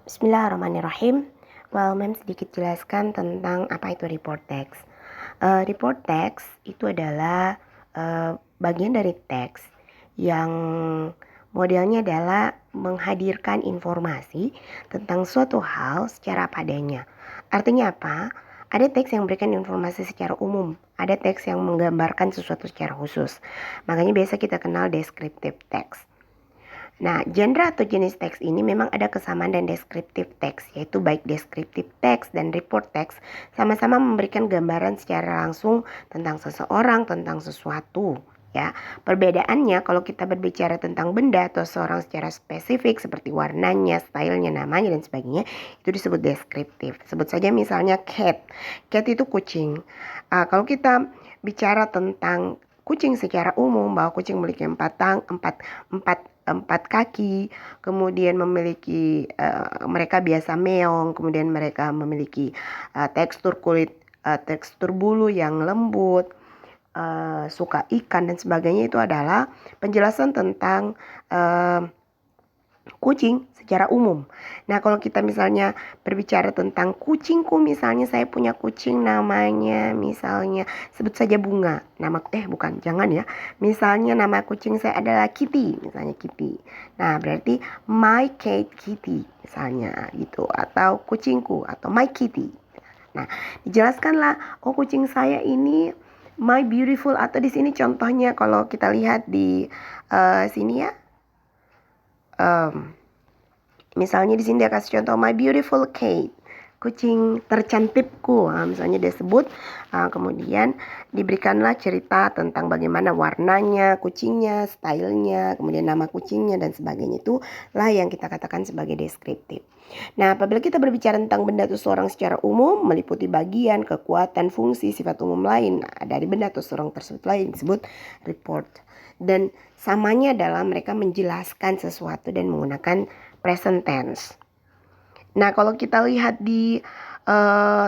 Bismillahirrahmanirrahim. Mem sedikit jelaskan tentang apa itu report text. Report text itu adalah bagian dari teks yang modelnya adalah menghadirkan informasi tentang suatu hal secara padanya. Artinya apa? Ada teks yang memberikan informasi secara umum, ada teks yang menggambarkan sesuatu secara khusus. Makanya biasa kita kenal descriptive text. Nah, genre atau jenis teks ini memang ada kesamaan dan deskriptif teks, yaitu baik deskriptif teks dan report teks sama-sama memberikan gambaran secara langsung tentang seseorang, tentang sesuatu. Ya, perbedaannya kalau kita berbicara tentang benda atau seorang secara spesifik seperti warnanya, stylenya, namanya dan sebagainya, itu disebut deskriptif. Sebut saja misalnya cat. Cat itu kucing. Kalau kita bicara tentang kucing secara umum, bahwa kucing memiliki empat kaki, kemudian memiliki mereka biasa meong, kemudian mereka memiliki tekstur kulit, tekstur bulu yang lembut, suka ikan dan sebagainya. Itu adalah penjelasan tentang kucing secara umum. Nah, kalau kita misalnya berbicara tentang kucingku, misalnya saya punya kucing namanya misalnya sebut saja Bunga. Jangan ya. Misalnya nama kucing saya adalah Kitty, misalnya Kitty. Nah, berarti my cat Kitty misalnya gitu, atau kucingku atau my kitty. Nah, dijelaskanlah, oh kucing saya ini my beautiful, atau di sini contohnya kalau kita lihat di sini ya. Misalnya di sini dia kasih contoh my beautiful cat, kucing tercantikku. Misalnya dia sebut, kemudian diberikanlah cerita tentang bagaimana warnanya kucingnya, stylenya, kemudian nama kucingnya dan sebagainya. Itulah yang kita katakan sebagai deskriptif. Nah, apabila kita berbicara tentang benda atau seorang secara umum, meliputi bagian, kekuatan, fungsi, sifat umum lain dari benda atau seorang tersebut lain disebut report. Dan samanya adalah mereka menjelaskan sesuatu dan menggunakan present tense. Nah, kalau kita lihat di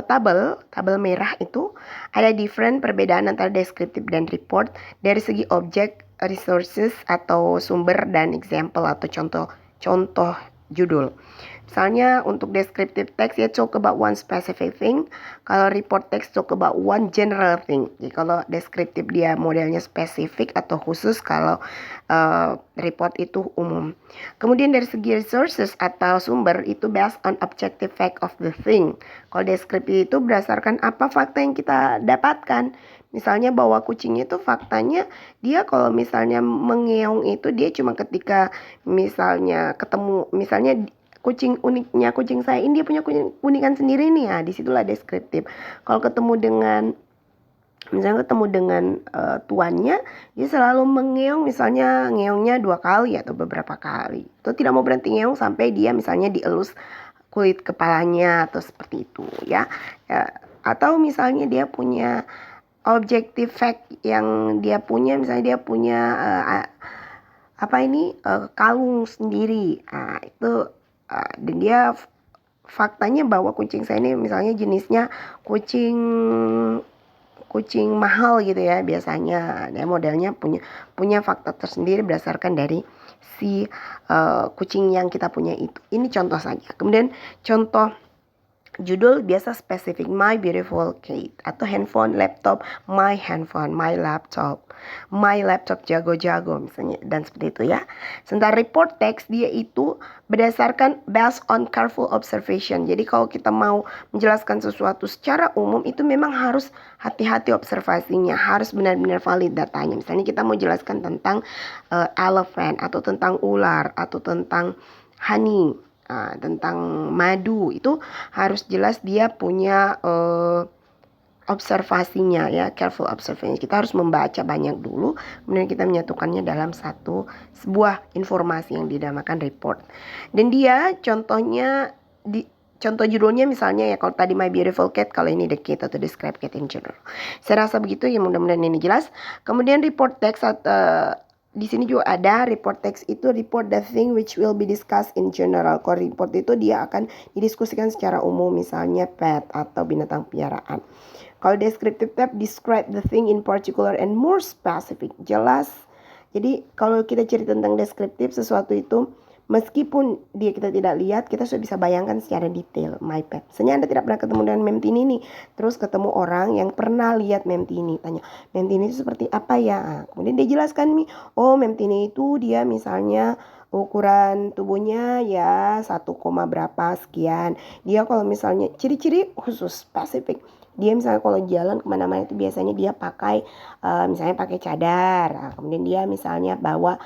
tabel merah itu ada perbedaan antara descriptive dan report dari segi objek, resources atau sumber, dan example atau contoh judul. Misalnya untuk descriptive text ya talk about one specific thing. Kalau report text talk about one general thing. Jadi kalau descriptive dia modelnya spesifik atau khusus, kalau report itu umum. Kemudian dari segi resources atau sumber itu based on objective fact of the thing. Kalau descriptive itu berdasarkan apa fakta yang kita dapatkan. Misalnya bahwa kucing itu faktanya dia kalau misalnya mengeong itu dia cuma ketika misalnya ketemu, misalnya uniknya kucing saya ini dia punya keunikan sendiri nih ya, disitulah deskriptif. Kalau ketemu dengan tuannya, dia selalu mengeong, misalnya ngeongnya 2 kali atau beberapa kali. Itu tidak mau berhenti ngeong sampai dia misalnya dielus kulit kepalanya atau seperti itu ya. Atau misalnya dia punya objective fact yang dia punya, misalnya dia punya kalung sendiri. Itu dan dia faktanya bahwa kucing saya ini misalnya jenisnya kucing mahal gitu ya biasanya. Dia modelnya punya fakta tersendiri berdasarkan dari si kucing yang kita punya itu. Ini contoh saja. Kemudian contoh judul biasa spesifik, my beautiful cat, atau handphone, laptop, my handphone, my laptop jago-jago misalnya, dan seperti itu ya. Sementara report text dia itu berdasarkan based on careful observation. Jadi kalau kita mau menjelaskan sesuatu secara umum itu memang harus hati-hati observasinya, harus benar-benar valid datanya. Misalnya kita mau jelaskan tentang elephant atau tentang ular atau tentang honey, tentang madu, itu harus jelas dia punya observasinya ya, careful observation. Kita harus membaca banyak dulu, kemudian kita menyatukannya dalam sebuah informasi yang dinamakan report. Dan dia contohnya contoh judulnya misalnya ya, kalau tadi My Beautiful Cat, kalau ini The Cat atau Describe Cat in General. Saya rasa begitu ya, mudah-mudahan ini jelas. Kemudian report text di sini juga ada report text itu report the thing which will be discussed in general. Kalau report itu dia akan didiskusikan secara umum, misalnya pet atau binatang piaraan. Kalau descriptive tab describe the thing in particular and more specific, jelas. Jadi kalau kita cerita tentang deskriptif, sesuatu itu meskipun kita tidak lihat, kita sudah bisa bayangkan secara detail my pet. Misalnya Anda tidak pernah ketemu dengan Memtini nih, terus ketemu orang yang pernah lihat Memtini, tanya, Memtini itu seperti apa ya? Nah, kemudian dia jelaskan nih, oh Memtini itu dia misalnya ukuran tubuhnya ya 1, berapa sekian. Dia kalau misalnya ciri-ciri khusus spesifik, dia misalnya kalau jalan kemana-mana itu biasanya dia pakai misalnya pakai cadar. Nah, kemudian dia misalnya bawa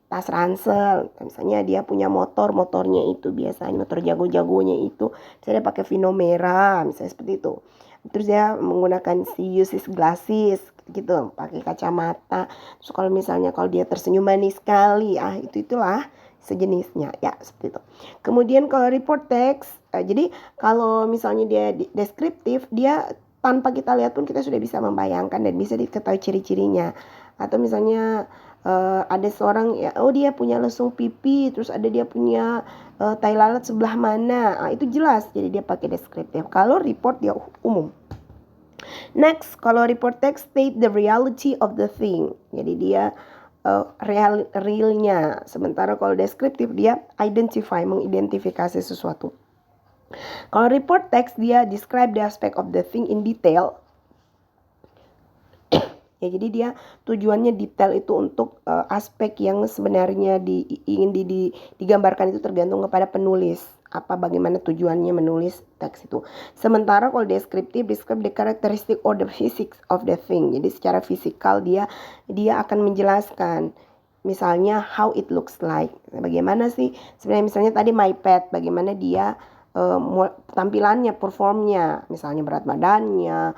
tas ransel, misalnya dia punya motornya itu biasanya motor jago-jagonya itu misalnya pakai Vino merah, misalnya seperti itu. Terus dia menggunakan si uses glasses gitu, pakai kacamata. Terus kalau misalnya kalau dia tersenyum manis sekali, itulah sejenisnya ya, seperti itu. Kemudian kalau report text, jadi kalau misalnya dia deskriptif, dia tanpa kita lihat pun kita sudah bisa membayangkan dan bisa diketahui ciri-cirinya. Atau misalnya ada seorang ya, oh dia punya lesung pipi, terus ada dia punya tai lalat sebelah mana, itu jelas, jadi dia pakai deskriptif. Kalau report dia umum. Next, kalau report text state the reality of the thing, jadi dia realnya. Sementara kalau deskriptif dia mengidentifikasi sesuatu. Kalau report text dia describe the aspect of the thing in detail. Ya, jadi dia tujuannya detail itu untuk aspek yang sebenarnya ingin digambarkan itu tergantung kepada penulis. Bagaimana tujuannya menulis teks itu. Sementara kalau deskriptif, describe the characteristic or the physics of the thing. Jadi secara fisikal dia akan menjelaskan. Misalnya how it looks like. Bagaimana sih sebenarnya, misalnya tadi my pet, bagaimana dia tampilannya, performnya, misalnya berat badannya,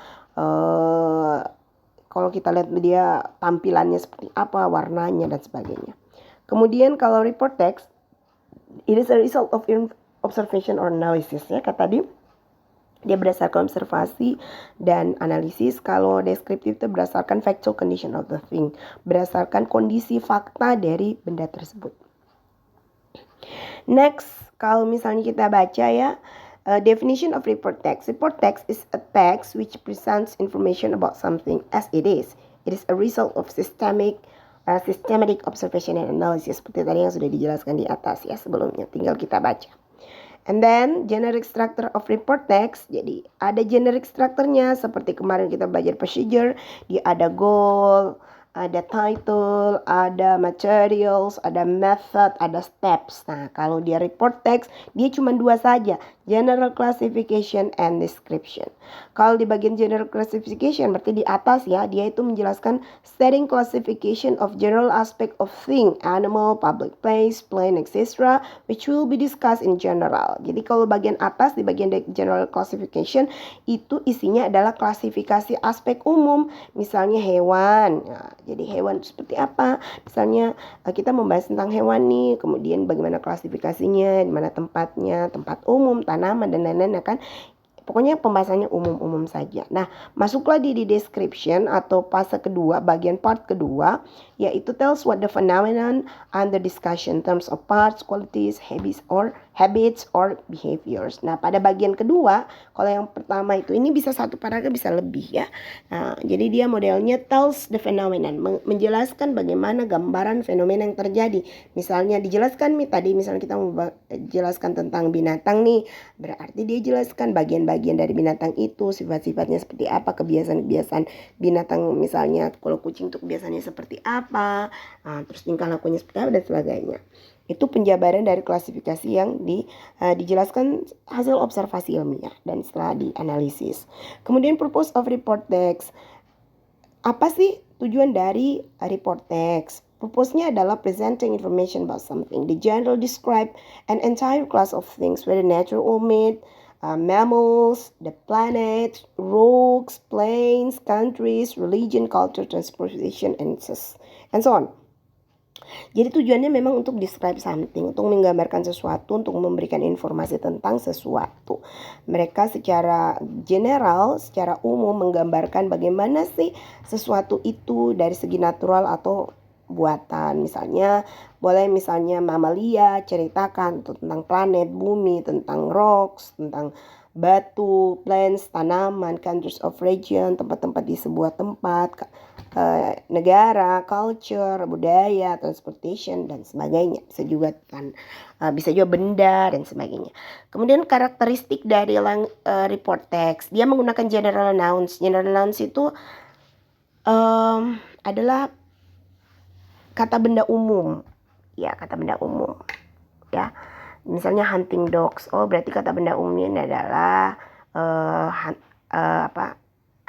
kalau kita lihat dia tampilannya seperti apa, warnanya dan sebagainya. Kemudian kalau report text, it is a result of observation or analysis ya, kata tadi dia berdasarkan observasi dan analisis. Kalau deskriptif itu berdasarkan factual condition of the thing, berdasarkan kondisi fakta dari benda tersebut. Next, kalau misalnya kita baca ya, definition of report text. Report text is a text which presents information about something as it is. It is a result of systematic observation and analysis, seperti tadi yang sudah dijelaskan di atas ya sebelumnya, tinggal kita baca. And then generic structure of report text. Jadi ada generic structure-nya seperti kemarin kita belajar procedure, dia ada goal, ada title, ada materials, ada method, ada steps. Nah, kalau dia report text, dia cuma 2 saja, general classification and description. Kalau di bagian general classification berarti di atas ya, dia itu menjelaskan setting classification of general aspect of thing, animal, public place, plane, etc. which will be discussed in general. Jadi kalau bagian atas di bagian general classification itu isinya adalah klasifikasi aspek umum, misalnya hewan. Nah, jadi hewan itu seperti apa? Misalnya kita membahas tentang hewan nih, kemudian bagaimana klasifikasinya, di mana tempatnya, tempat umum, tanaman dan lain-lain kan. Pokoknya pembahasannya umum-umum saja. Nah, masuklah di description atau fase kedua, bagian part kedua, yaitu tells what the phenomenon under discussion terms of parts, qualities, habits or behaviors. Nah, pada bagian kedua, kalau yang pertama itu ini bisa 1 paragraf bisa lebih ya. Nah, jadi dia modelnya tells the phenomenon, menjelaskan bagaimana gambaran fenomena yang terjadi. Misalnya dijelaskan nih tadi, misalnya kita mau jelaskan tentang binatang nih, berarti dia jelaskan bagian-bagian dari binatang itu, sifat-sifatnya seperti apa, kebiasaan-kebiasaan binatang, misalnya kalau kucing itu kebiasaannya seperti apa, terus tingkah lakunya seperti apa dan sebagainya. Itu penjabaran dari klasifikasi yang dijelaskan hasil observasi ilmiah dan setelah dianalisis. Kemudian purpose of report text. Apa sih tujuan dari report text? Purpose-nya adalah presenting information about something. The general describe an entire class of things, whether natural or made, mammals, the planet, rocks, planes, countries, religion, culture, transportation, and so on. Jadi tujuannya memang untuk describe something, untuk menggambarkan sesuatu, untuk memberikan informasi tentang sesuatu. Mereka secara general, secara umum menggambarkan bagaimana sih sesuatu itu dari segi natural atau buatan. Misalnya boleh misalnya mamalia, ceritakan tentang planet, bumi, tentang rocks, tentang batu, plants, tanaman, countries of region, tempat-tempat di sebuah tempat, negara, culture, budaya, transportation, dan sebagainya. Bisa juga benda dan sebagainya. Kemudian karakteristik dari report text, dia menggunakan general nouns. General nouns itu adalah kata benda umum, ya, kata benda umum, ya. Misalnya hunting dogs, berarti kata benda umumnya ini adalah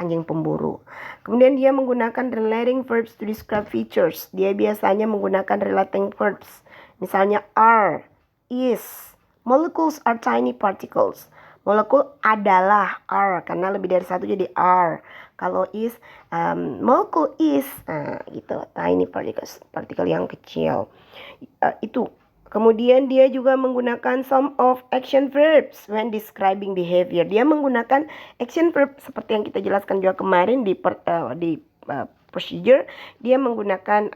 anjing pemburu. Kemudian dia menggunakan relating verbs to describe features. Dia biasanya menggunakan relating verbs. Misalnya are, is. Molecules are tiny particles. Molekul adalah are, karena lebih dari satu jadi are. Kalau is, molecule is, gitu, tiny particles, partikel yang kecil. Itu. Kemudian dia juga menggunakan some of action verbs when describing behavior. Dia menggunakan action verb seperti yang kita jelaskan juga kemarin di procedure. Dia menggunakan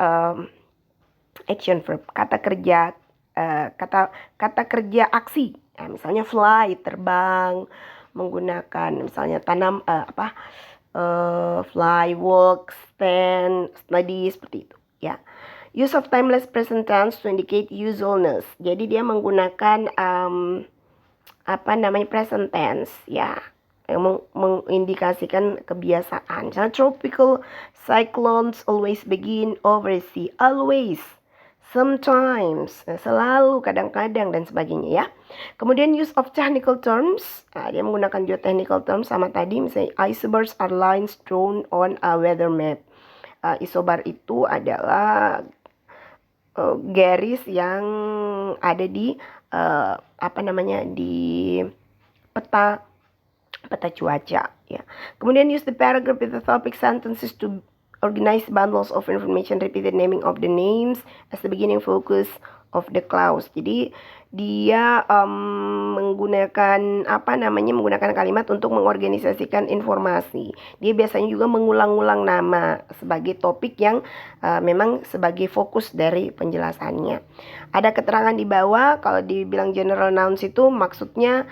action verb, kata kerja aksi. Misalnya fly, terbang, menggunakan misalnya tanam fly, walk, stand, study, seperti itu, ya. Use of timeless present tense to indicate usefulness. Jadi dia menggunakan present tense, ya, yang mengindikasikan kebiasaan. Misalnya tropical cyclones always begin over sea. Always, sometimes, selalu, kadang-kadang, dan sebagainya, ya. Kemudian use of technical terms, dia menggunakan juga technical terms sama tadi. Misalnya isobars are lines drawn on a weather map. Isobar itu adalah garis yang ada di di peta cuaca, ya. Kemudian use the paragraph with the topic sentences to organize bundles of information, repeated naming of the names as the beginning focus of the clause. Jadi dia menggunakan kalimat untuk mengorganisasikan informasi. Dia biasanya juga mengulang-ulang nama sebagai topik yang memang sebagai fokus dari penjelasannya. Ada keterangan di bawah. Kalau dibilang general nouns itu maksudnya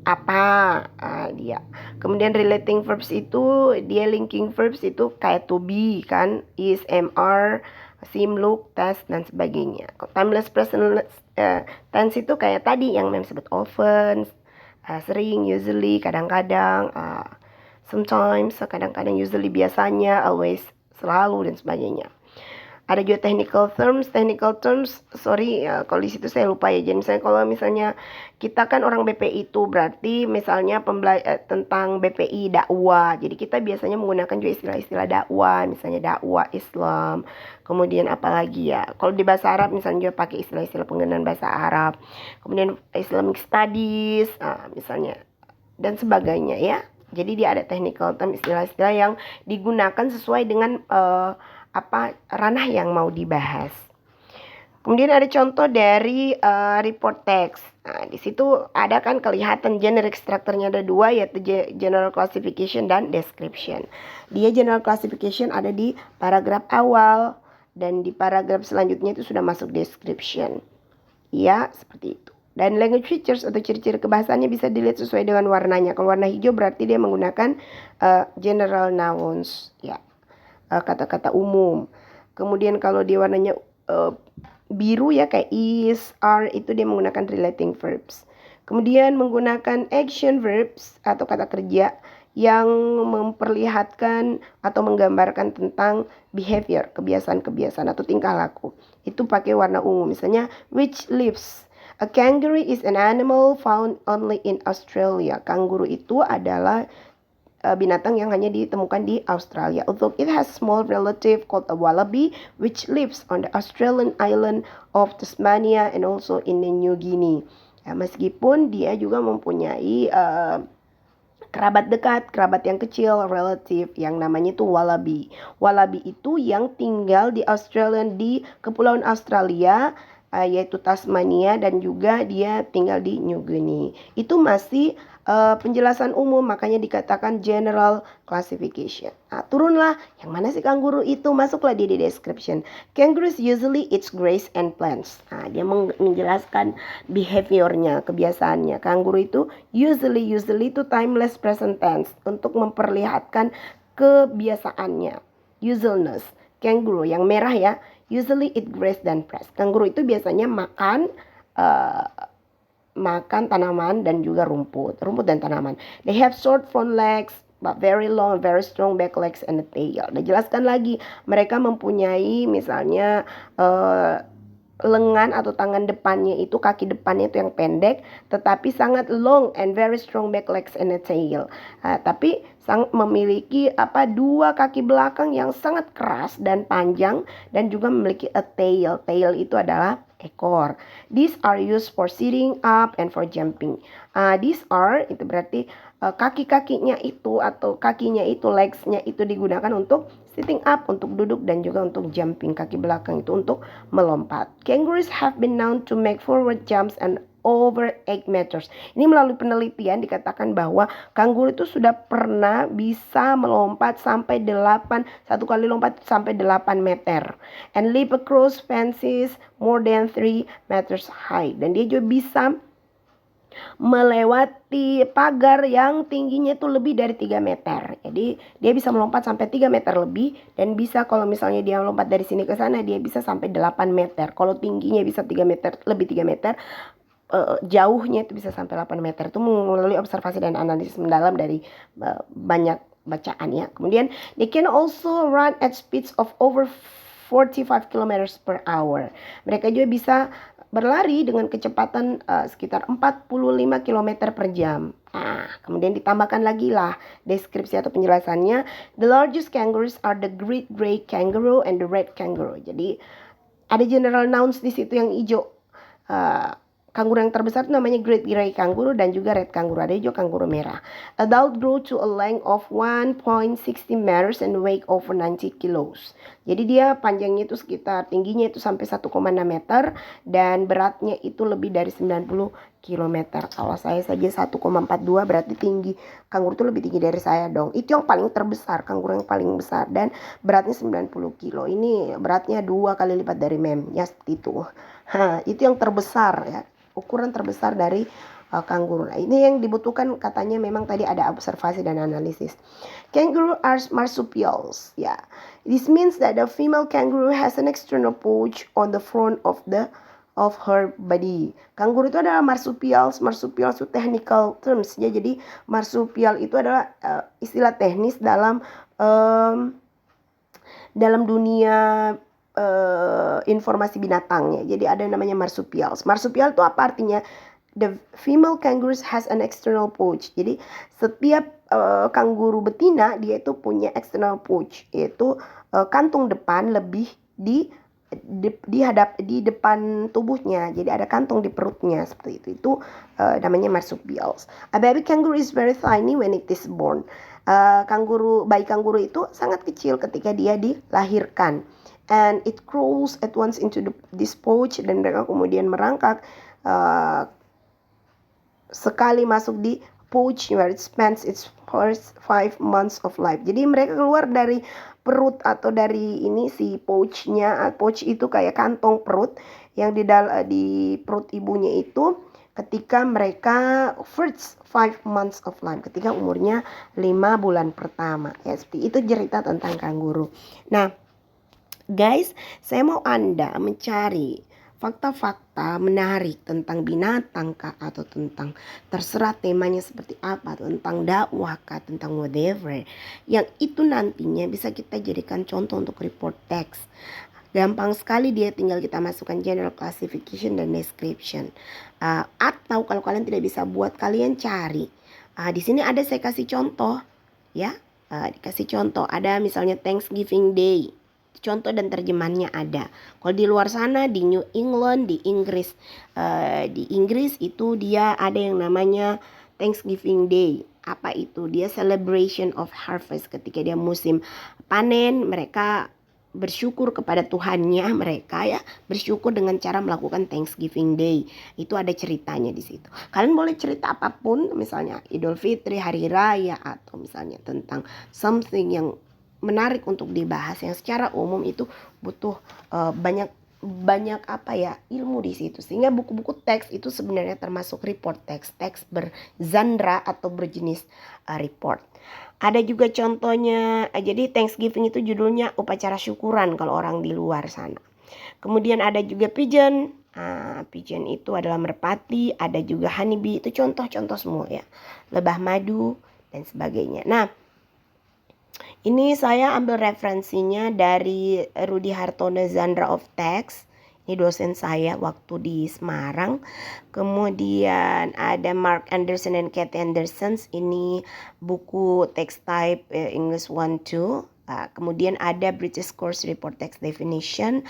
apa, dia. Kemudian relating verbs itu, dia linking verbs itu kayak to be, kan, is, am, are, seem, look, task, dan sebagainya. Timeless present tense itu kayak tadi yang mem sebut, often, sering, usually, kadang-kadang, sometimes, kadang-kadang, usually, biasanya, always, selalu, dan sebagainya. Ada juga technical terms, sorry, kalau di situ saya lupa, ya. Jadi misalnya kalau kita kan orang BPI itu berarti misalnya tentang BPI dakwah. Jadi kita biasanya menggunakan juga istilah-istilah dakwah, misalnya dakwah Islam. Kemudian apalagi, ya, kalau di bahasa Arab misalnya juga pakai istilah-istilah pengenalan bahasa Arab. Kemudian Islamic studies, misalnya, dan sebagainya, ya. Jadi dia ada technical term, istilah-istilah yang digunakan sesuai dengan ranah yang mau dibahas. Kemudian ada contoh dari report text. Di situ ada kan kelihatan generic structure-nya ada dua, yaitu general classification dan description. Dia general classification ada di paragraf awal dan di paragraf selanjutnya itu sudah masuk description. Ya, seperti itu. Dan language features atau ciri-ciri kebahasaannya bisa dilihat sesuai dengan warnanya. Kalau warna hijau berarti dia menggunakan general nouns, ya, kata-kata umum. Kemudian kalau dia warnanya biru, ya, kayak is, are, itu dia menggunakan relating verbs. Kemudian menggunakan action verbs atau kata kerja yang memperlihatkan atau menggambarkan tentang behavior, kebiasaan-kebiasaan atau tingkah laku. Itu pakai warna ungu. Misalnya which lives. A kangaroo is an animal found only in Australia. Kanguru itu adalah binatang yang hanya ditemukan di Australia. Although it has small relative called a wallaby which lives on the Australian island of Tasmania and also in the New Guinea. Ya, meskipun dia juga mempunyai kerabat dekat, kerabat yang kecil, relative yang namanya itu wallaby. Wallaby itu yang tinggal di Australia, di Kepulauan Australia, yaitu Tasmania, dan juga dia tinggal di New Guinea. Itu masih penjelasan umum, makanya dikatakan general classification. Nah, turunlah yang mana sih kanguru itu, masuklah di description. Kangaroos usually eats grass and plants. Nah, dia menjelaskan behaviornya, kebiasaannya. Kanguru itu usually itu timeless present tense untuk memperlihatkan kebiasaannya. Usualness. Kangaroo yang merah ya, usually eat grass dan plants. Kanguru itu biasanya makan tanaman dan juga rumput dan tanaman. They have short front legs but very long, very strong back legs and a tail. Dijelaskan lagi, mereka mempunyai misalnya lengan atau tangan depannya itu, kaki depannya itu yang pendek, tetapi sangat long and very strong back legs and a tail. Tapi memiliki dua kaki belakang yang sangat keras dan panjang, dan juga memiliki a tail. Tail itu adalah ekor. These are used for sitting up and for jumping. These are itu berarti kaki-kakinya itu atau kakinya itu, legsnya itu digunakan untuk sitting up, untuk duduk, dan juga untuk jumping, kaki belakang itu untuk melompat. Kangaroos have been known to make forward jumps and over 8 meters. Ini melalui penelitian dikatakan bahwa kanguru itu sudah pernah bisa melompat sampai 8, satu kali lompat sampai 8 meter. And leap across fences more than 3 meters high. Dan dia juga bisa melewati pagar yang tingginya itu lebih dari 3 meter. Jadi dia bisa melompat sampai 3 meter lebih, dan bisa kalau misalnya dia melompat dari sini ke sana, dia bisa sampai 8 meter. Kalau tingginya bisa 3 meter, lebih 3 meter, jauhnya itu bisa sampai 8 meter. Itu melalui observasi dan analisis mendalam dari banyak bacaan ya. Kemudian they can also run at speeds of over 45 km per hour. Mereka juga bisa berlari dengan kecepatan sekitar 45 km per jam. Kemudian ditambahkan lagi lah deskripsi atau penjelasannya. The largest kangaroos are the great gray kangaroo and the red kangaroo. Jadi ada general nouns di situ yang hijau. Kanguru yang terbesar itu namanya Great Gray Kangaroo dan juga Red Kangaroo. Ada juga kanguru merah. Adult grow to a length of 1.60 meters and weigh over 90 kilos. Jadi dia panjangnya itu sekitar, tingginya itu sampai 1,6 meter dan beratnya itu lebih dari 90 kilometer. Kalau saya saja 1,42, berarti tinggi kanguru itu lebih tinggi dari saya dong. Itu yang paling terbesar, kanguru yang paling besar, dan beratnya 90 kilo. Ini beratnya 2 kali lipat dari mem, ya seperti itu. Itu yang terbesar ya, ukuran terbesar dari kanguru. Nah, ini yang dibutuhkan katanya, memang tadi ada observasi dan analisis. Kangaroo are marsupials. Ya, this means that the female kangaroo has an external pouch on the front of her body. Kanguru itu adalah marsupials. Marsupials itu technical terms ya. Jadi marsupial itu adalah istilah teknis dalam dunia informasi binatangnya. Jadi ada yang namanya marsupials. Marsupial itu apa artinya? The female kangaroos has an external pouch. Jadi setiap kanguru betina dia itu punya external pouch, yaitu kantung depan lebih di depan tubuhnya. Jadi ada kantung di perutnya seperti itu. Itu namanya marsupials. A baby kangaroo is very tiny when it is born. Bayi kanguru itu sangat kecil ketika dia dilahirkan. And it crawls at once into this pouch, dan mereka kemudian merangkak sekali masuk di pouch where it spends its first 5 months of life. Jadi mereka keluar dari perut atau dari ini si pouchnya. Pouch itu kayak kantong perut yang di perut ibunya itu ketika mereka first 5 months of life, ketika umurnya 5 bulan pertama. Ya, seperti itu cerita tentang kanguru. Nah, guys, saya mau Anda mencari fakta-fakta menarik tentang binatang kah, atau tentang terserah temanya seperti apa, tentang dakwah kah, tentang whatever, yang itu nantinya bisa kita jadikan contoh untuk report text. Gampang sekali, dia tinggal kita masukkan general classification dan description. Atau kalau kalian tidak bisa buat, kalian cari. Di sini ada saya kasih contoh ya. Dikasih contoh, ada misalnya Thanksgiving Day. Contoh dan terjemahannya ada. Kalau di luar sana, di New England, di Inggris itu dia ada yang namanya Thanksgiving Day. Apa itu? Dia celebration of harvest. Ketika dia musim panen, mereka bersyukur kepada Tuhannya mereka ya, bersyukur dengan cara melakukan Thanksgiving Day. Itu ada ceritanya di situ. Kalian boleh cerita apapun, misalnya Idul Fitri, hari raya, atau misalnya tentang something yang menarik untuk dibahas yang secara umum itu butuh banyak apa ya, ilmu di situ. Sehingga buku-buku teks itu sebenarnya termasuk report teks berzandra atau berjenis report. Ada juga contohnya, jadi Thanksgiving itu judulnya upacara syukuran kalau orang di luar sana. Kemudian ada juga pigeon. Pigeon itu adalah merpati, ada juga honeybee, itu contoh-contoh semua ya. Lebah madu dan sebagainya. Nah, ini saya ambil referensinya dari Rudy Hartono Zandra of Text. Ini dosen saya waktu di Semarang. Kemudian ada Mark Anderson dan Kate Anderson. Ini buku text type English 1-2. Kemudian ada British Course Report Text Definition,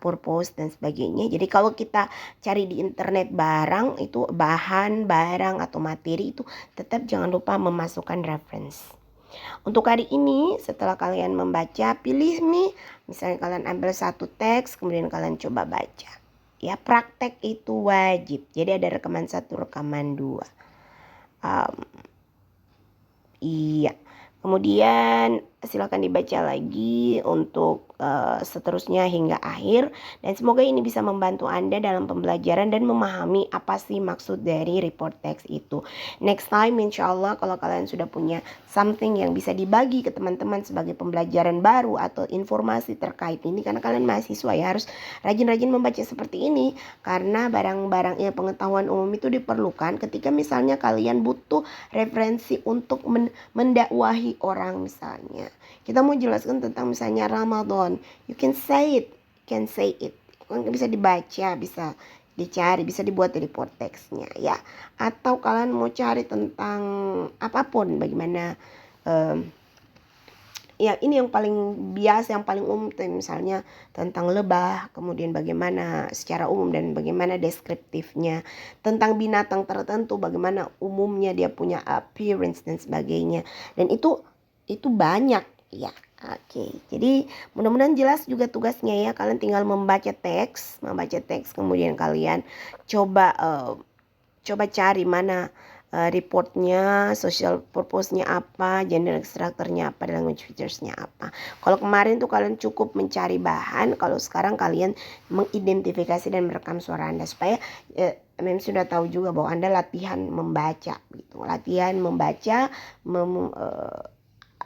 Purpose dan sebagainya. Jadi kalau kita cari di internet barang itu, bahan, barang atau materi itu, tetap jangan lupa memasukkan reference. Untuk hari ini setelah kalian membaca, pilih nih, misalnya kalian ambil satu teks kemudian kalian coba baca. Ya, praktek itu wajib. Jadi ada rekaman 1, rekaman 2. Iya. Kemudian silakan dibaca lagi untuk seterusnya hingga akhir. Dan semoga ini bisa membantu Anda dalam pembelajaran dan memahami apa sih maksud dari report text itu. Next time insya Allah kalau kalian sudah punya something yang bisa dibagi ke teman-teman sebagai pembelajaran baru atau informasi terkait ini. Karena kalian mahasiswa ya, harus rajin-rajin membaca seperti ini. Karena barang-barang ya, pengetahuan umum itu diperlukan ketika misalnya kalian butuh referensi untuk mendakwahi orang misalnya. Kita mau jelaskan tentang misalnya Ramadan. You can say it. Bisa dibaca, bisa dicari, bisa dibuat dari report teksnya ya. Atau kalian mau cari tentang apapun, bagaimana ya ini yang paling biasa, yang paling umum misalnya tentang lebah, kemudian bagaimana secara umum dan bagaimana deskriptifnya, tentang binatang tertentu, bagaimana umumnya dia punya appearance dan sebagainya. Dan itu banyak ya. Oke, jadi mudah-mudahan jelas juga tugasnya ya. Kalian tinggal membaca teks kemudian kalian coba cari mana reportnya, social purpose-nya apa, gender extractor-nya apa, dan language features-nya apa. Kalau kemarin tuh kalian cukup mencari bahan, kalau sekarang kalian mengidentifikasi dan merekam suara Anda supaya memang sudah tahu juga bahwa Anda latihan membaca gitu. Latihan membaca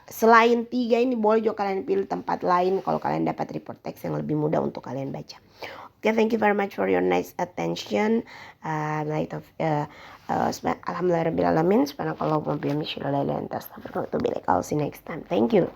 selain 3 ini boleh juga kalian pilih tempat lain kalau kalian dapat report text yang lebih mudah untuk kalian baca. Okay, thank you very much for your nice attention. Alhamdulillahirabbil alamin. Subhanakallahumma wa bihamdika, la ilaha illa anta, astaghfiruka wa atubu ilaik. I'll see you next time. Thank you.